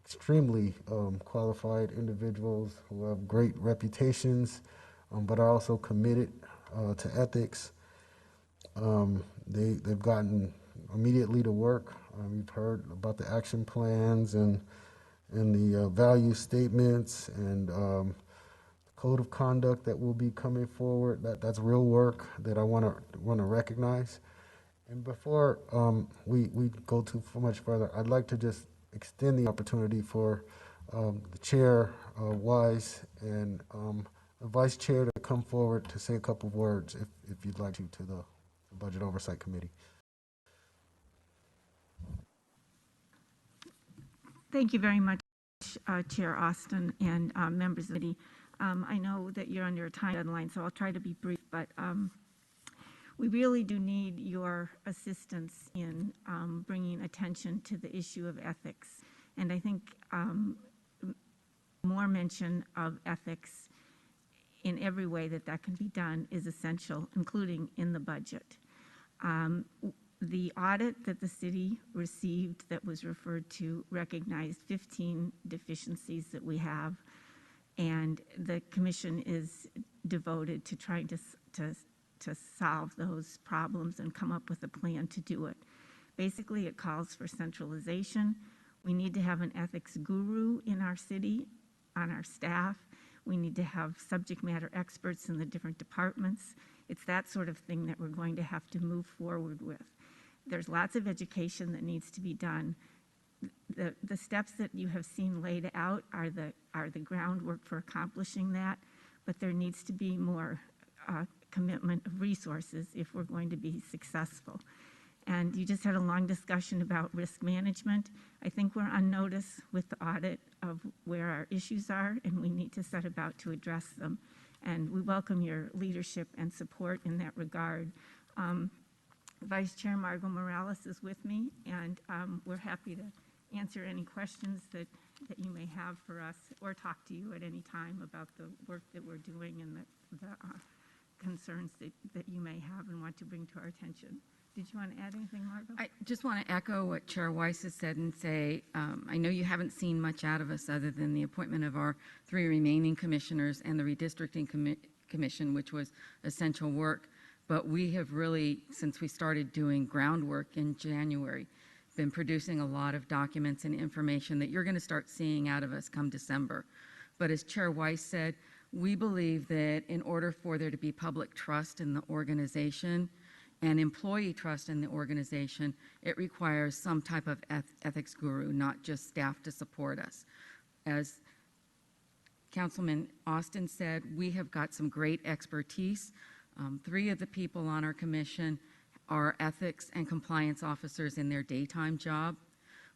extremely qualified individuals who have great reputations, but are also committed to ethics. They've gotten immediately to work. You've heard about the action plans and the value statements and code of conduct that will be coming forward. That's real work that I want to recognize. And before we go too much further, I'd like to just extend the opportunity for the chair, Wise, and the vice chair to come forward to say a couple of words, if you'd like to the Budget Oversight Committee. Thank you very much, Chair Austin and members of the committee. I know that you're under a time deadline, so I'll try to be brief, but we really do need your assistance in bringing attention to the issue of ethics. And I think more mention of ethics in every way that can be done is essential, including in the budget. The audit that the city received that was referred to recognized 15 deficiencies that we have, and the commission is devoted to trying to solve those problems and come up with a plan to do it. Basically, it calls for centralization. We need to have an ethics guru in our city, on our staff. We need to have subject matter experts in the different departments. It's that sort of thing that we're going to have to move forward with. There's lots of education that needs to be done. The steps that you have seen laid out are the groundwork for accomplishing that. but there needs to be more commitment of resources if we're going to be successful. And you just had a long discussion about risk management. I think we're on notice with the audit of where our issues are, and we need to set about to address them. And we welcome your leadership and support in that regard. Vice Chair Margot Morales is with me, and we're happy to answer any questions that you may have for us, or talk to you at any time about the work that we're doing and the concerns that you may have and want to bring to our attention. Did you want to add anything, Margot? I just want to echo what Chair Weiss has said and say, I know you haven't seen much out of us other than the appointment of our 3 remaining commissioners and the redistricting commission, which was essential work. But we have really, since we started doing groundwork in January, been producing a lot of documents and information that you're going to start seeing out of us come December. But as Chair Weiss said, we believe that in order for there to be public trust in the organization and employee trust in the organization, it requires some type of ethics guru, not just staff to support us. As Councilman Austin said, we have got some great expertise. 3 of the people on our commission are ethics and compliance officers in their daytime job.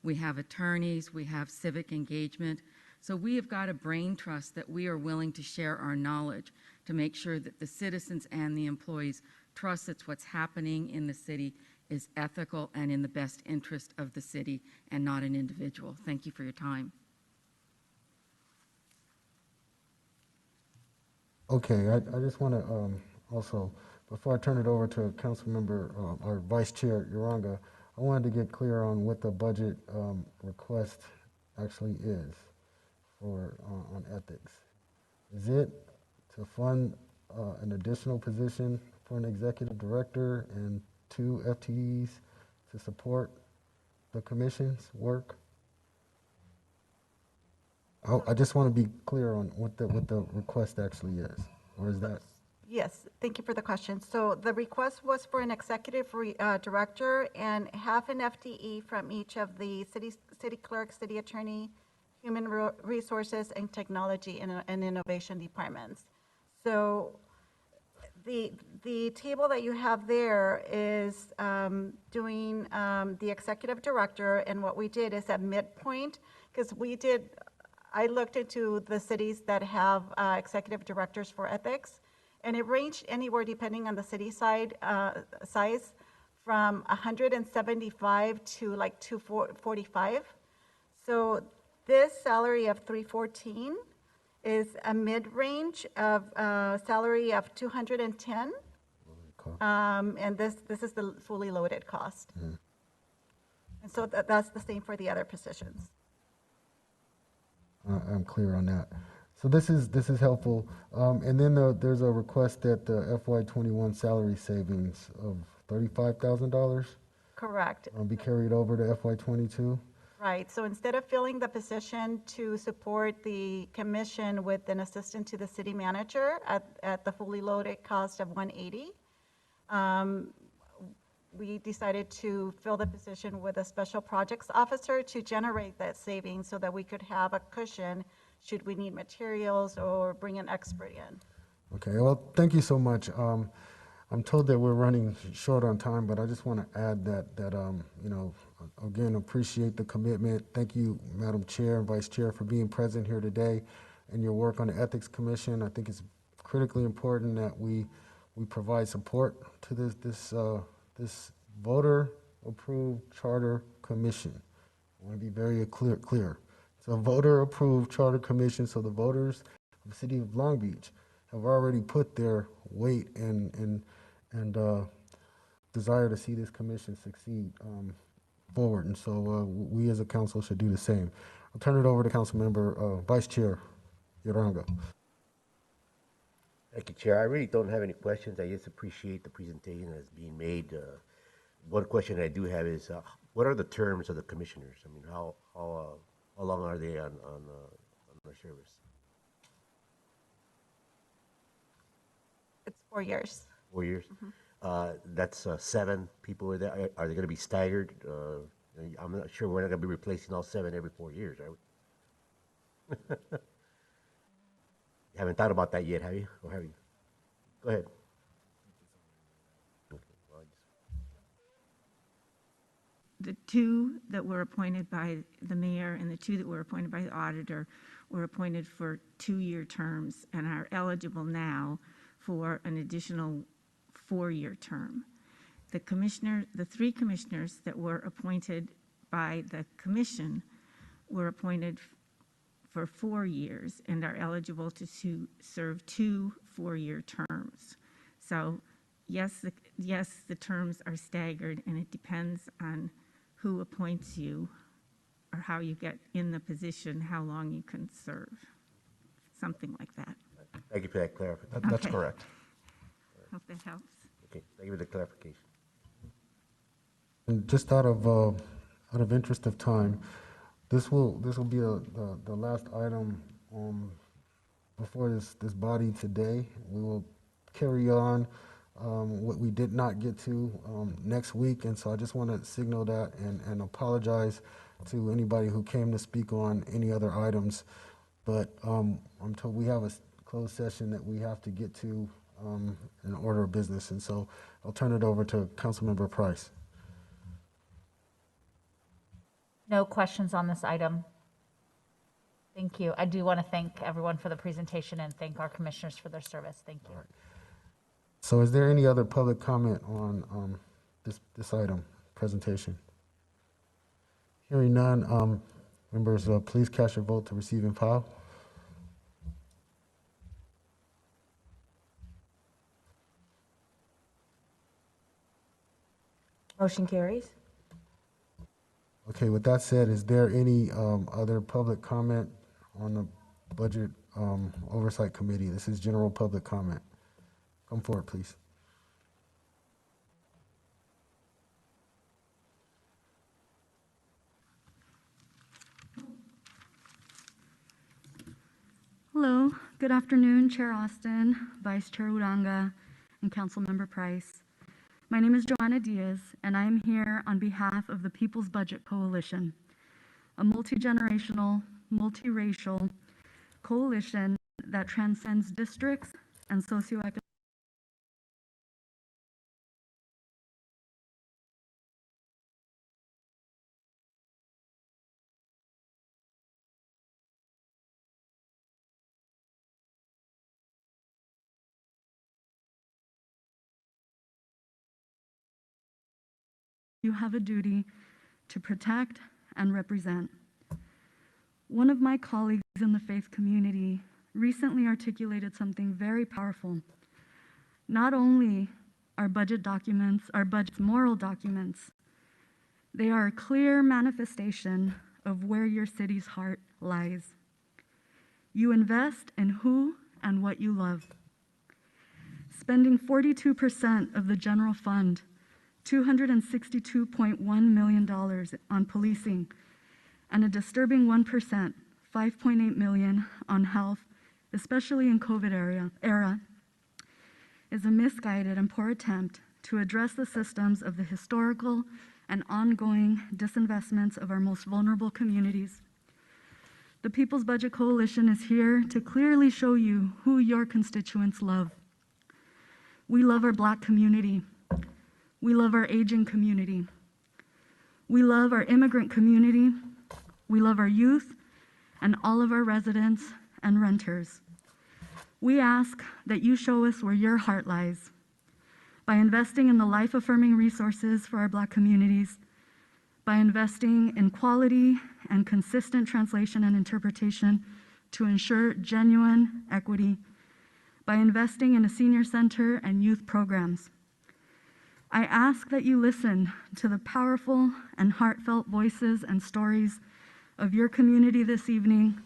We have attorneys, we have civic engagement. So we have got a brain trust that we are willing to share our knowledge to make sure that the citizens and the employees trust that what's happening in the city is ethical and in the best interest of the city and not an individual. Thank you for your time. Okay, I just want to also, before I turn it over to Councilmember, our Vice Chair, Uranga, I wanted to get clear on what the budget request actually is for on ethics. Is it to fund an additional position for an executive director and 2 FTEs to support the commission's work? I just want to be clear on what the request actually is, or is that? Yes, thank you for the question. So the request was for an executive director and half an FTE from each of the city clerk, city attorney, human resources, and technology and innovation departments. So the table that you have there is doing the executive director, and what we did is at midpoint, because I looked into the cities that have executive directors for ethics, and it ranged anywhere, depending on the city size, from 175 to like 245. So this salary of 314 is a mid-range of salary of 210. And this is the fully loaded cost. Mm. And so that's the same for the other positions. I'm clear on that. So this is helpful. And then there's a request that the FY21 salary savings of $35,000 Correct. be carried over to FY22. Right, so instead of filling the position to support the commission with an assistant to the city manager at the fully loaded cost of 180, we decided to fill the position with a special projects officer to generate that savings so that we could have a cushion should we need materials or bring an expert in. Okay, well, thank you so much. I'm told that we're running short on time, but I just want to add that you know, again, appreciate the commitment. Thank you, Madam Chair and Vice Chair, for being present here today and your work on the Ethics Commission. I think it's critically important that we provide support to this voter-approved charter commission. I want to be very clear. It's a voter-approved charter commission, so the voters of the city of Long Beach have already put their weight and desire to see this commission succeed forward. And so we as a council should do the same. I'll turn it over to Councilmember Vice Chair Uranga. Thank you, Chair. I really don't have any questions. I just appreciate the presentation that's being made. One question I do have is, what are the terms of the commissioners? I mean, how long are they on their service? It's 4 years. 4 years? That's 7 people with that. Are they going to be staggered? I'm not sure we're not going to be replacing all 7 every 4 years, are we? You haven't thought about that yet, have you? Or have you? Go ahead. Okay, well, The two that were appointed by the mayor and the two that were appointed by the auditor were appointed for 2-year terms and are eligible now for an additional 4-year term. The 3 commissioners that were appointed by the commission were appointed for 4 years and are eligible to serve 2 4-year terms. So yes, the terms are staggered, and it depends on who appoints you or how you get in the position, how long you can serve, something like that. thank you for that clarification. That's Okay. correct. Hope that helps. Okay, thank you for the clarification. And just out of interest of time, this will be the last item before this body today. We will carry on what we did not get to next week, and so I just want to signal that and apologize to anybody who came to speak on any other items. But I'm told we have a closed session that we have to get to in order of business, and so I'll turn it over to Councilmember Price. No questions on this item. Thank you. I do want to thank everyone for the presentation and thank our commissioners for their service. Thank you. So is there any other public comment on this item, presentation? Hearing none, members, please cast your vote to receive and file. Motion carries. Okay, with that said, is there any other public comment on the Budget Oversight Committee? This is general public comment. Come forward, please. Hello, good afternoon, Chair Austin, Vice Chair Uranga, and Councilmember Price. My name is Joanna Diaz, and I am here on behalf of the People's Budget Coalition, a multi-generational, multiracial coalition that transcends districts and socioeconomic. You have a duty to protect and represent. One of my colleagues in the faith community recently articulated something very powerful. Not only are budget documents, our budget's moral documents, they are a clear manifestation of where your city's heart lies. You invest in who and what you love. Spending 42% of the general fund, $262.1 million on policing, and a disturbing 1%, $5.8 million on health, especially in COVID era, is a misguided and poor attempt to address the systems of the historical and ongoing disinvestments of our most vulnerable communities. The People's Budget Coalition is here to clearly show you who your constituents love. We love our Black community. We love our aging community. We love our immigrant community. We love our youth and all of our residents and renters. We ask that you show us where your heart lies by investing in the life-affirming resources for our Black communities, by investing in quality and consistent translation and interpretation to ensure genuine equity, by investing in a senior center and youth programs. I ask that you listen to the powerful and heartfelt voices and stories of your community this evening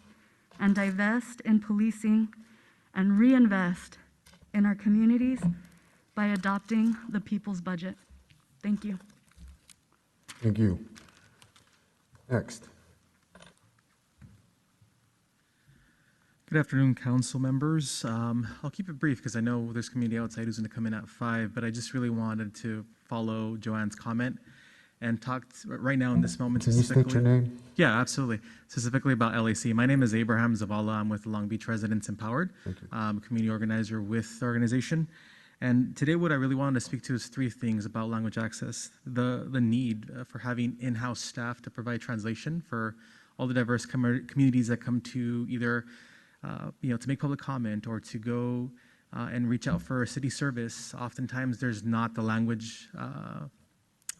and divest in policing and reinvest in our communities by adopting the people's budget. Thank you. Thank you. Next. Good afternoon, council members. I'll keep it brief because I know there's community outside who's going to come in at 5, but I just really wanted to follow Joanne's comment and talked right now in this moment Can you state your specifically. name? Yeah, absolutely. Specifically about LAC. My name is Abraham Zavala. I'm with Long Beach Residents Empowered, community organizer with the organization. And today what I really wanted to speak to is three things about language access. The need for having in-house staff to provide translation for all the diverse communities that come to either, to make public comment or to go and reach out for a city service. Oftentimes there's not the language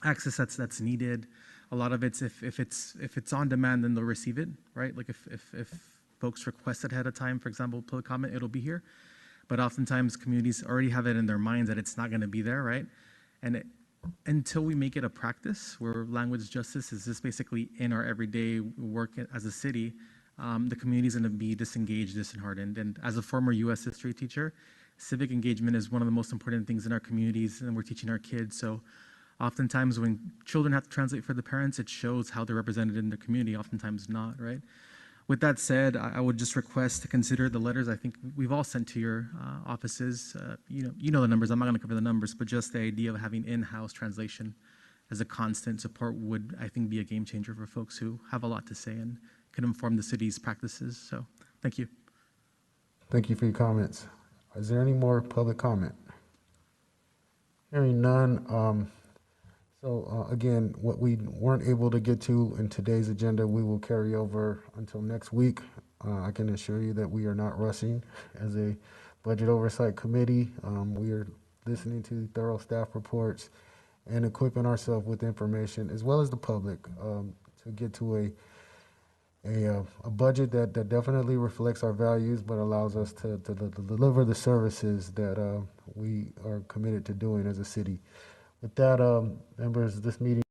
access that's needed. A lot of it's if it's on demand, then they'll receive it, right? Like if folks request it ahead of time, for example, public comment, it'll be here. But oftentimes communities already have it in their minds that it's not going to be there, right? And until we make it a practice where language justice is just basically in our everyday work as a city, the community is going to be disengaged, disheartened. And as a former U.S. history teacher, civic engagement is one of the most important things in our communities, and we're teaching our kids. So oftentimes when children have to translate for the parents, it shows how they're represented in their community, oftentimes not, right? With that said, I would just request to consider the letters I think we've all sent to your offices. You know the numbers. I'm not going to cover the numbers, but just the idea of having in-house translation as a constant support would, I think, be a game changer for folks who have a lot to say and can inform the city's practices. So thank you. Thank you for your comments. Is there any more public comment? Hearing none. Again, what we weren't able to get to in today's agenda, we will carry over until next week. I can assure you that we are not rushing as a Budget Oversight Committee. We are listening to thorough staff reports and equipping ourselves with information, as well as the public, to get to a budget that definitely reflects our values, but allows us to deliver the services that we are committed to doing as a city. With that, members, this meeting